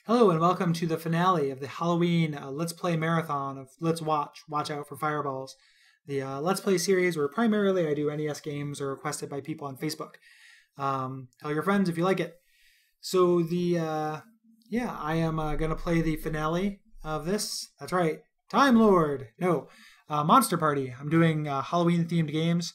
Hello and welcome to the finale of the Halloween Let's Play marathon of Let's Watch Out for Fireballs, the Let's Play series where primarily I do NES games or requested by people on Facebook. Tell your friends if you like it. So I am going to play the finale of this. That's right, Time Lord. No, Monster Party. I'm doing Halloween themed games.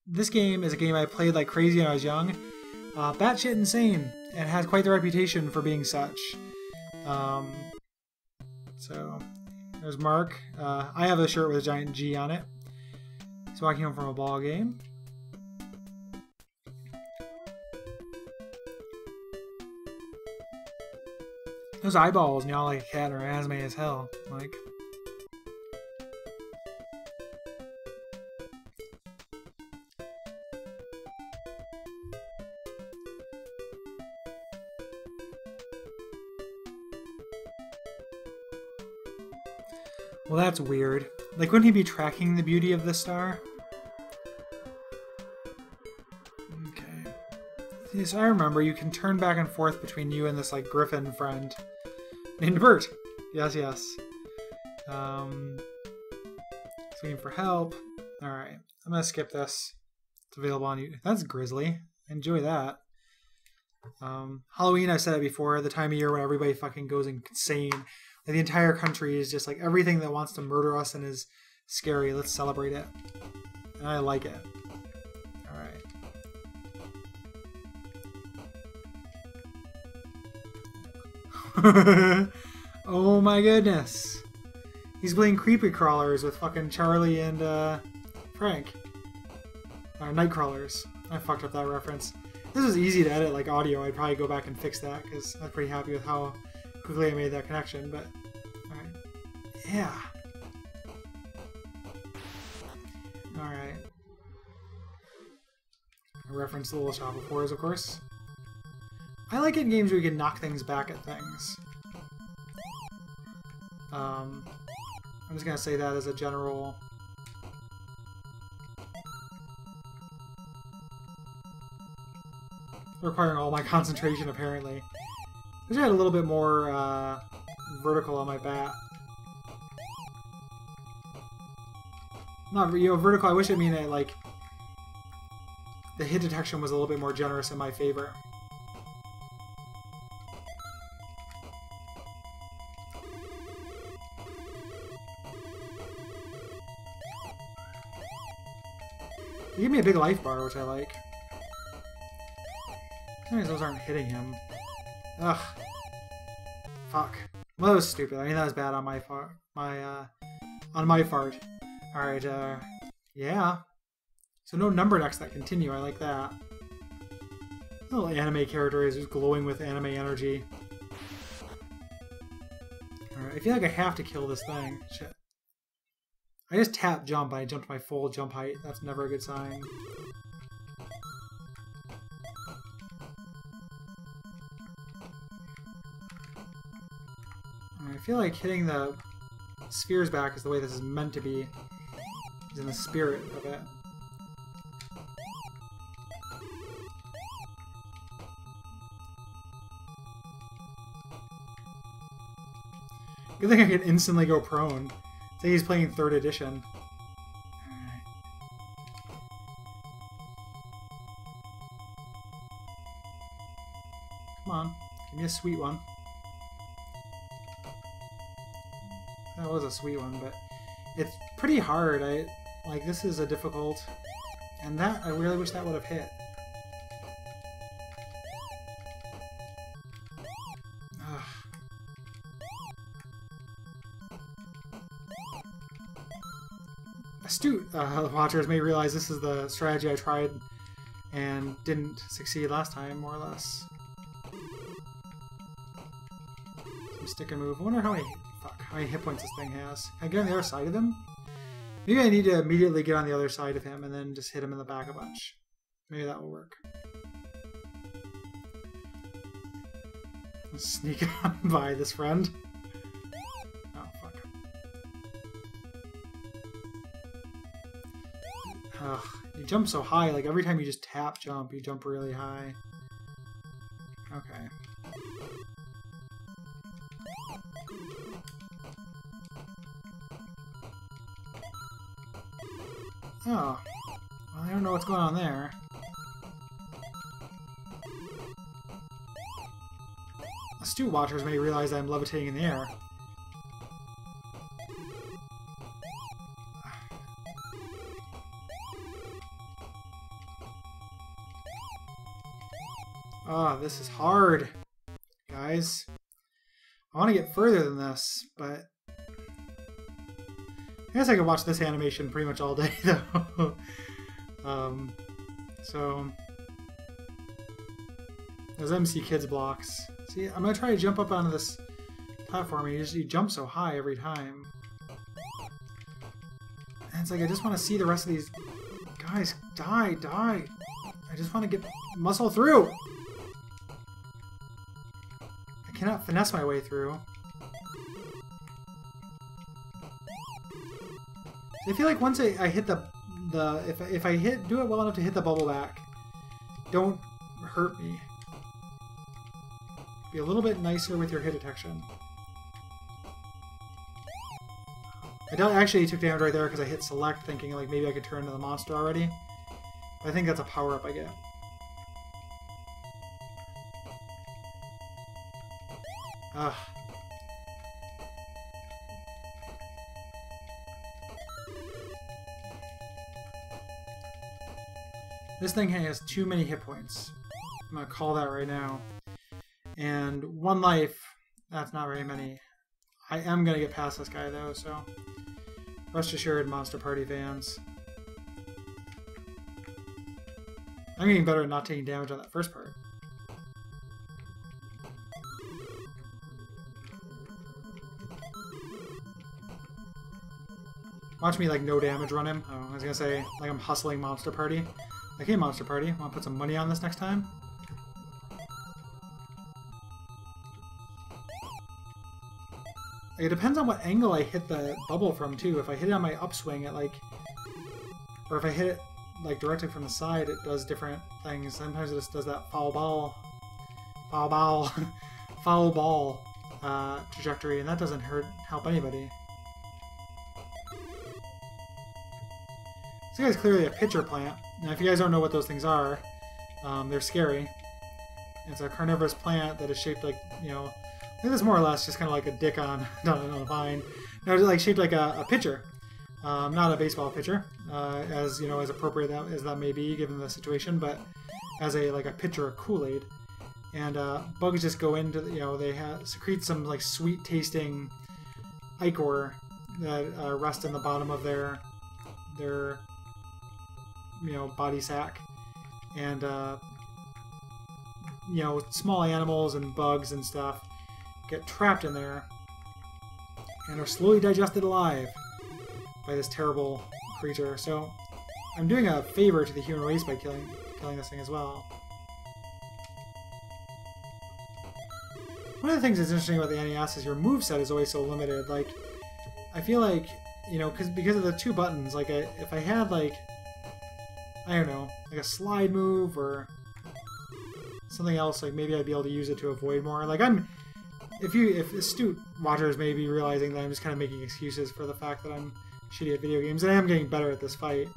This game is a game I played like crazy when I was young. Batshit insane, and has quite the reputation for being such. So there's Mark. I have a shirt with a giant G on it. He's walking home from a ball game. Those eyeballs meow like a cat are anime as hell. Like. Well, that's weird. Like, wouldn't he be tracking the beauty of this star? Okay. See, so I remember you can turn back and forth between you and this, like, griffin friend named Bert. Yes, yes. Looking for help. Alright. I'm gonna skip this. It's available on YouTube. That's Grizzly. Enjoy that. Halloween, I've said it before, the time of year when everybody fucking goes insane. Like, the entire country is just like everything that wants to murder us and is scary. Let's celebrate it. And I like it. Alright. Oh my goodness. He's playing creepy crawlers with fucking Charlie and Frank. Or Nightcrawlers. I fucked up that reference. This was easy to edit like audio. I'd probably go back and fix that because I'm pretty happy with how quickly I made that connection, but alright. Yeah. Alright. I referenced the Little Shop of Horrors, of course. I like it in games where you can knock things back at things. I'm just gonna say that as a general. Requiring all my concentration, apparently. Wish I had a little bit more vertical on my bat. Not, vertical. I wish it mean that, like, the hit detection was a little bit more generous in my favor. They give me a big life bar, which I like. Anyways, those aren't hitting him. Ugh. Fuck. Well, that was stupid. I mean, that was bad on my fart. On my fart. Alright, yeah. So no number decks that continue. I like that. Little anime character is just glowing with anime energy. Alright, I feel like I have to kill this thing. Shit. I just tap jump. I jumped my full jump height. That's never a good sign. I feel like hitting the spheres back is the way this is meant to be. It's in the spirit of it. Good thing I can instantly go prone. Say he's playing 3rd edition. Alright. Come on, give me a sweet one. That was a sweet one, but it's pretty hard. This is a difficult, and that I really wish that would have hit. Ugh. Astute watchers may realize this is the strategy I tried and didn't succeed last time, more or less. Some stick and move. I wonder how many hit points this thing has. Can I get on the other side of him? Maybe I need to immediately get on the other side of him and then just hit him in the back a bunch. Maybe that will work. Let's sneak on by this friend. Oh, fuck. Ugh, you jump so high, like every time you just tap jump, you jump really high. Okay. Oh. Well, I don't know what's going on there. Astute watchers may realize I'm levitating in the air. Oh, this is hard, guys. I want to get further than this, but I guess I could watch this animation pretty much all day, though. So those MC Kids blocks. See, I'm gonna try to jump up onto this platform, and you jump so high every time. And it's like I just want to see the rest of these guys die. I just want to get muscle through. I cannot finesse my way through. I feel like once I hit the if I do it well enough to hit the bubble back, don't hurt me. Be a little bit nicer with your hit detection. I actually took damage right there because I hit select thinking like maybe I could turn into the monster already. But I think that's a power up I get. Ugh. This thing has too many hit points. I'm gonna call that right now. And 1 life, that's not very many. I am gonna get past this guy though, so rest assured, Monster Party fans. I'm getting better at not taking damage on that first part. Watch me like no damage run him. Oh, I was gonna say like I'm hustling Monster Party. Like, hey Monster Party, wanna put some money on this next time? Like, it depends on what angle I hit the bubble from too. If I hit it on my upswing, it like, or if I hit it like directly from the side, it does different things. Sometimes it just does that foul ball trajectory, and that doesn't help anybody. This guy's clearly a pitcher plant. Now, if you guys don't know what those things are, they're scary. It's a carnivorous plant that is shaped like, you know, I think it's more or less just kind of like a dick on a vine. No, it's like shaped like a pitcher, not a baseball pitcher, as you know, as appropriate as that may be given the situation, but as like a pitcher of Kool-Aid. And bugs just go into, you know, they secrete some like sweet tasting ichor that rest in the bottom of their you know, body sack, and you know, small animals and bugs and stuff get trapped in there and are slowly digested alive by this terrible creature. So I'm doing a favor to the human race by killing this thing as well. One of the things that's interesting about the NES is your moveset is always so limited. Like, I feel like, you know, because of the 2 buttons, like if I had like, I don't know, like a slide move or something else, like maybe I'd be able to use it to avoid more. Like if astute watchers may be realizing that I'm just kind of making excuses for the fact that I'm shitty at video games, and I am getting better at this fight.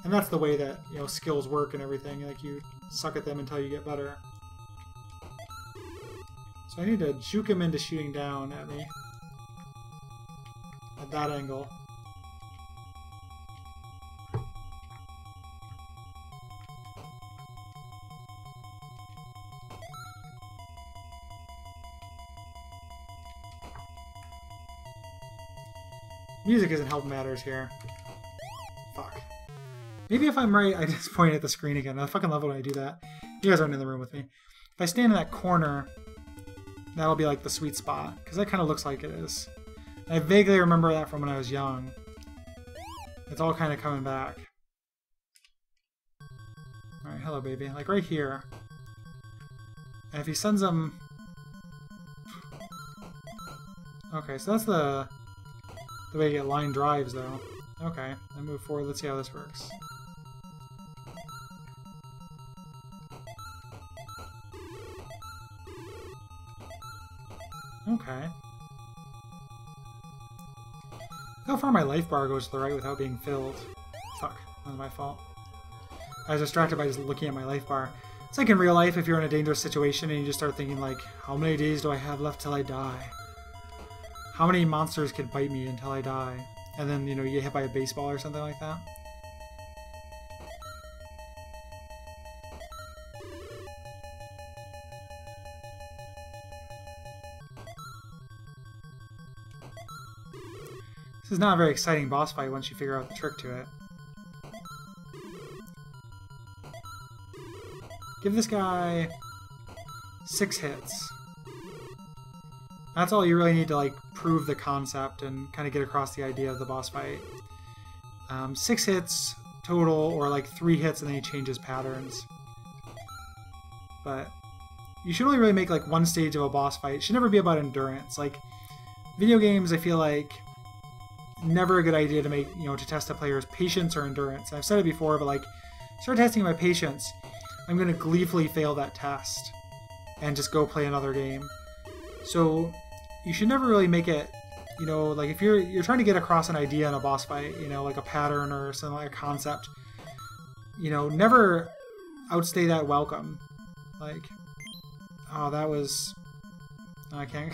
And that's the way that, you know, skills work and everything. Like, you suck at them until you get better. So I need to juke him into shooting down at me. At that angle. Music isn't helping matters here. Fuck. Maybe if I'm right, I just point at the screen again. I fucking love it when I do that. You guys aren't in the room with me. If I stand in that corner, that'll be like the sweet spot, because that kind of looks like it is. I vaguely remember that from when I was young. It's all kind of coming back. Alright, hello baby. Like right here. And if he sends them... Okay, so that's the way to get line drives, though. Okay, I move forward. Let's see how this works. Okay. How far my life bar goes to the right without being filled. Fuck. That's my fault. I was distracted by just looking at my life bar. It's like in real life, if you're in a dangerous situation and you just start thinking like, how many days do I have left till I die? How many monsters could bite me until I die? And then, you know, you get hit by a baseball or something like that. This is not a very exciting boss fight once you figure out the trick to it. Give this guy 6 hits. That's all you really need to like prove the concept and kind of get across the idea of the boss fight. 6 hits total, or like 3 hits and then he changes patterns. But you should only really make like one stage of a boss fight. It should never be about endurance. Like video games, I feel like never a good idea to make, you know, to test a player's patience or endurance. I've said it before, but like start testing my patience, I'm going to gleefully fail that test and just go play another game. So you should never really make it, you know, like if you're trying to get across an idea in a boss fight, you know, like a pattern or something like a concept, you know, never outstay that welcome. Like, oh, that was, I can't,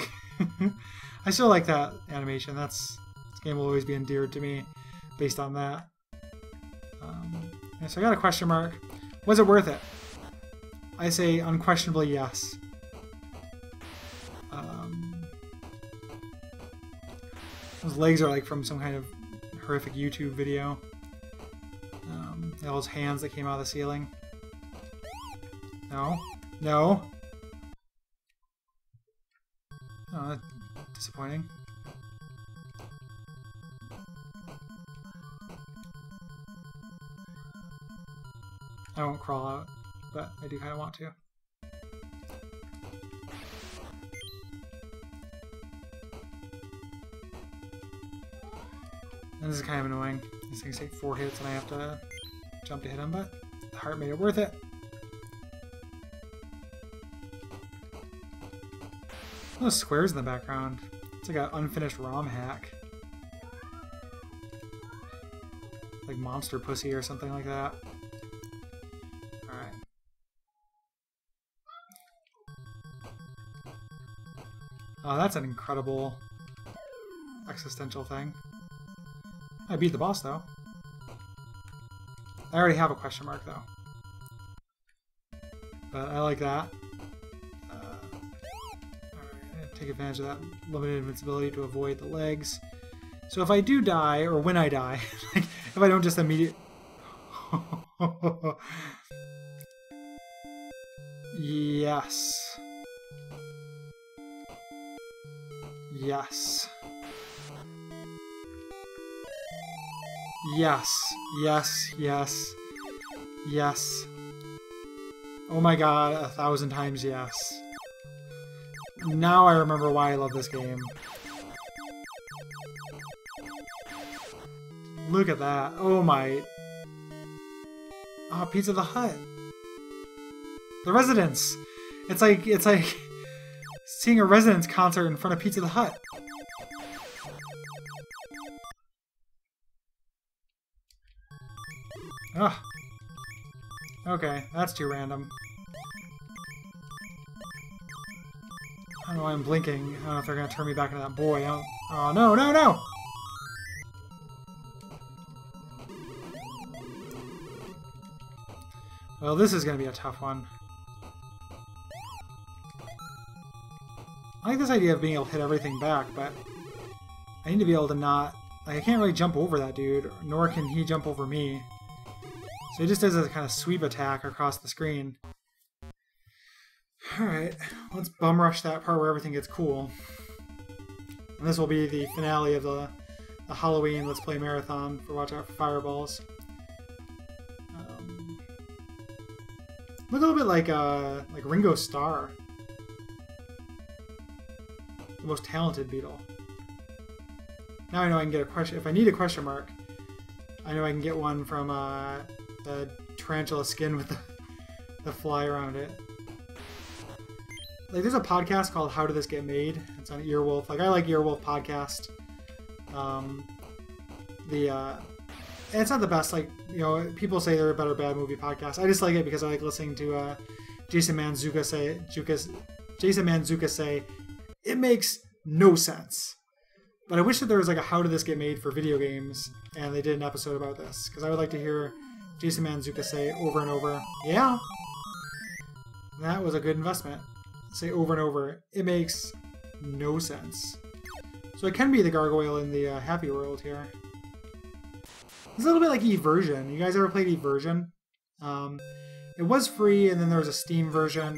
I still like that animation. This game will always be endeared to me based on that. Yeah, so I got a question mark. Was it worth it? I say unquestionably yes. Those legs are like from some kind of horrific YouTube video. Those hands that came out of the ceiling. No. No. Oh, that's disappointing. I won't crawl out, but I do kind of want to. And this is kind of annoying. These things take 4 hits and I have to jump to hit them, but the heart made it worth it. Those squares in the background. It's like an unfinished ROM hack. Like Monster Pussy or something like that. Alright. Oh, that's an incredible existential thing. I beat the boss, though. I already have a question mark, though. But I like that. Alright, take advantage of that limited invincibility to avoid the legs. So if I do die, or when I die, like if I don't just immediately... Yes. Yes. Yes. Yes. Yes. Yes. Oh my god, 1,000 times yes. Now I remember why I love this game. Look at that. Oh my... Oh, Pizza the Hut. The Residents. It's like seeing a Residents concert in front of Pizza the Hut. Ugh. Okay, that's too random. I don't know why I'm blinking. I don't know if they're gonna turn me back into that boy. Oh no, no, no! Well, this is gonna be a tough one. I like this idea of being able to hit everything back, but I need to be able to not... Like, I can't really jump over that dude, nor can he jump over me. So he just does a kind of sweep attack across the screen. Alright, let's bum rush that part where everything gets cool. And this will be the finale of the Halloween Let's Play Marathon for Watch Out for Fireballs. Look a little bit like Ringo Starr. The most talented Beatle. Now I know I can get a question. If I need a question mark, I know I can get one from the tarantula skin with the fly around it. Like, there's a podcast called How Did This Get Made? It's on Earwolf. Like, I like Earwolf podcast. it's not the best. Like, you know, people say they're a better bad movie podcast. I just like it because I like listening to Jason Mantzoukas say it makes no sense. But I wish that there was like a how did this get made for video games, and they did an episode about this, because I would like to hear Jason Mantzoukas say over and over, yeah, that was a good investment. Say over and over, it makes no sense. So it can be the gargoyle in the Happy World here. It's a little bit like Eversion. You guys ever played Eversion? It was free, and then there was a Steam version.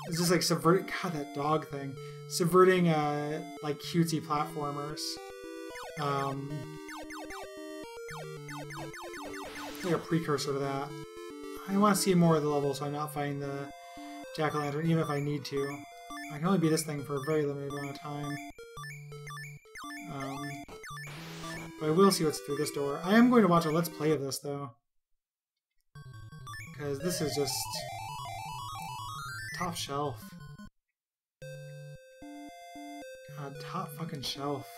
It's just like subverting. God, that dog thing. Subverting like cutesy platformers. Like a precursor to that. I want to see more of the level, so I'm not fighting the jack-o'-lantern, even if I need to. I can only beat this thing for a very limited amount of time. But I will see what's through this door. I am going to watch a Let's Play of this, though. Because this is just... top shelf. God, top fucking shelf.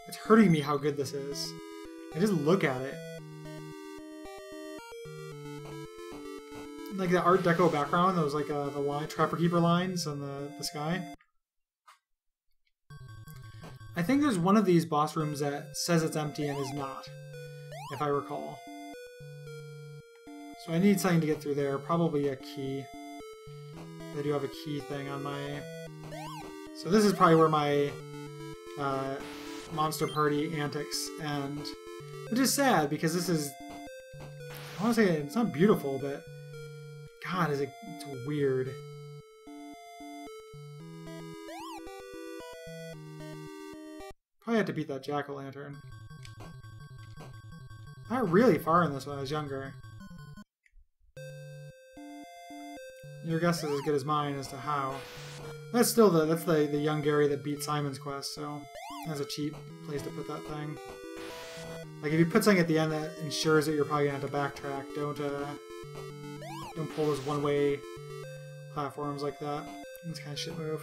It's hurting me how good this is. I just look at it. Like the Art Deco background, those like the Trapper Keeper lines on the sky. I think there's one of these boss rooms that says it's empty and is not, if I recall. So I need something to get through there, probably a key. I do have a key thing on my... So this is probably where my Monster Party antics end. Which is sad, because this is... I want to say it's not beautiful, but... God, it's weird. Probably had to beat that jack-o'-lantern. I got really far in this when I was younger. Your guess is as good as mine as to how. That's still the young Gary that beat Simon's Quest, so that's a cheap place to put that thing. Like if you put something at the end that ensures that you're probably gonna have to backtrack, don't pull those one-way platforms like that. It's kind of shit move.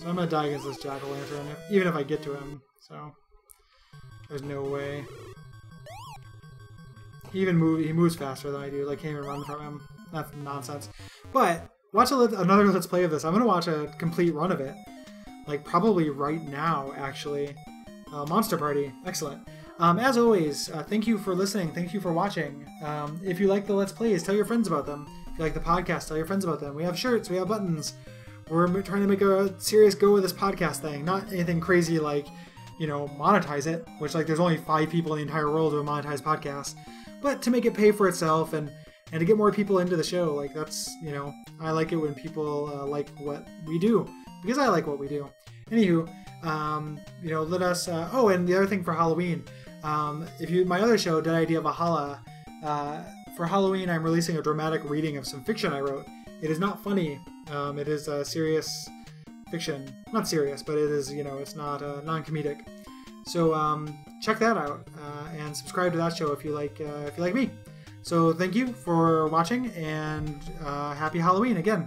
So I'm gonna die against this jack-o'-lantern, even if I get to him. So there's no way. He moves faster than I do. Like, can't even run from him. That's nonsense. But watch another Let's Play of this. I'm gonna watch a complete run of it. Like probably right now, actually. Monster Party, excellent. As always, thank you for listening. Thank you for watching. If you like the Let's Plays, tell your friends about them. If you like the podcast, tell your friends about them. We have shirts, we have buttons. We're trying to make a serious go with this podcast thing. Not anything crazy like, you know, monetize it, which like there's only 5 people in the entire world who monetize podcasts. But to make it pay for itself and to get more people into the show, like that's, you know, I like it when people like what we do, because I like what we do. Anywho, you know, let us, oh, and the other thing for Halloween, my other show, Dead Idea Valhalla, for Halloween I'm releasing a dramatic reading of some fiction I wrote. It is not funny, it is serious fiction. Not serious, but it is, you know, it's not non-comedic. So check that out and subscribe to that show if you like me. So thank you for watching, and happy Halloween again.